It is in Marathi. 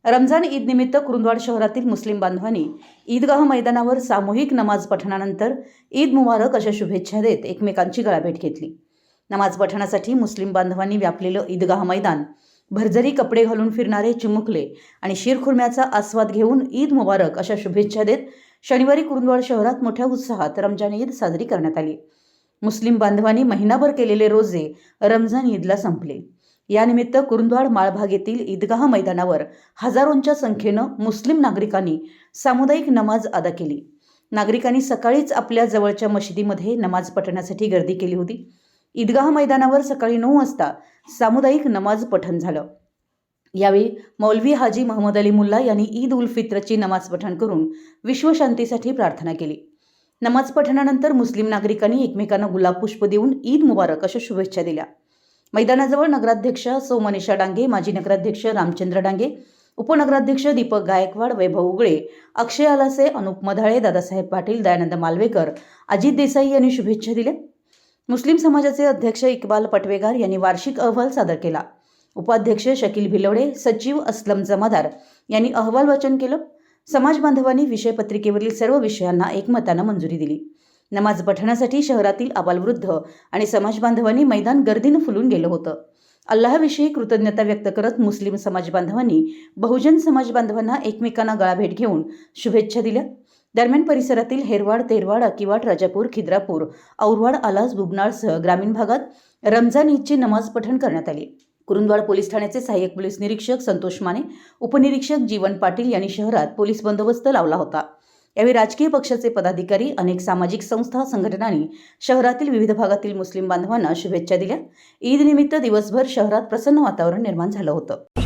रमजान ईद निमित्त कुरुंदवाड शहरातील मुस्लिम बांधवांनी ईदगाह मैदानावर सामूहिक नमाज पठणानंतर ईद मुबारक अशा शुभेच्छा देत एकमेकांची गळाभेट घेतली। नमाज पठणासाठी मुस्लिम बांधवांनी व्यापलेलं ईदगाह मैदान भरजरी कपडे घालून फिरणारे चिमुकले आणि शीरखुर्म्याचा आस्वाद घेऊन ईद मुबारक अशा शुभेच्छा देत शनिवारी कुरुंदवाड शहरात मोठ्या उत्साहात रमजान ईद साजरी करण्यात आली। मुस्लिम बांधवांनी महिनाभर केलेले रोजे रमजान ईदला संपले। यानिमित्त कुरुंदवाड माळभाग येथील ईदगाह मैदानावर हजारोंच्या संख्येनं मुस्लिम नागरिकांनी सामुदायिक नमाज अदा केली। नागरिकांनी सकाळीच आपल्या जवळच्या मशिदीमध्ये नमाज पठणासाठी गर्दी केली होती। ईदगाह मैदानावर सकाळी 9 वाजता सामुदायिक नमाज पठण झालं। यावेळी मौलवी हाजी महम्मद अली मुल्ला यांनी ईद उल फित्रची नमाज पठण करून विश्वशांतीसाठी प्रार्थना केली। नमाज पठणानंतर मुस्लिम नागरिकांनी एकमेकांना गुलाब पुष्प देऊन ईद मुबारक अशा शुभेच्छा दिल्या। मैदानाजवळ नगराध्यक्ष सौ मनीषा डांगे, माजी नगराध्यक्ष रामचंद्र डांगे, उपनगराध्यक्ष दीपक गायकवाड, वैभव उगळे, अक्षय आलासे, अनुप मधाळे, दादासाहेब पाटील, दयानंद मालवेकर, अजित देसाई यांनी शुभेच्छा दिल्या। मुस्लिम समाजाचे अध्यक्ष इक्बाल पटवेगार यांनी वार्षिक अहवाल सादर केला। उपाध्यक्ष शकील भिलवडे, सचिव असलम जमादार यांनी अहवाल वाचन केलं। समाज बांधवांनी विषयपत्रिकेवरील सर्व विषयांना एकमतानं मंजुरी दिली। नमाज पठणासाठी शहरातील आबालवृद्ध आणि समाज बांधवांनी मैदान गर्दीनं फुलून गेलं होतं। अल्लाहविषयी कृतज्ञता व्यक्त करत मुस्लिम समाज बांधवांनी बहुजन समाज बांधवांना एकमेकांना गळाभेट घेऊन शुभेच्छा दिल्या। दरम्यान परिसरातील हेरवाड, तेरवाड, अकिवाड, राजापूर, खिद्रापूर, औरवाड, आलास, बुबनाळसह ग्रामीण भागात रमजान ईदची नमाज पठण करण्यात आली। कुरुंदवाड पोलीस ठाण्याचे सहाय्यक पोलीस निरीक्षक संतोष माने, उपनिरीक्षक जीवन पाटील यांनी शहरात पोलीस बंदोबस्त लावला होता। यावेळी राजकीय पक्षाचे पदाधिकारी, अनेक सामाजिक संस्था, संघटनांनी शहरातील विविध भागातील मुस्लिम बांधवांना शुभेच्छा दिल्या। ईद निमित्त दिवसभर शहरात प्रसन्न वातावरण निर्माण झालं होतं।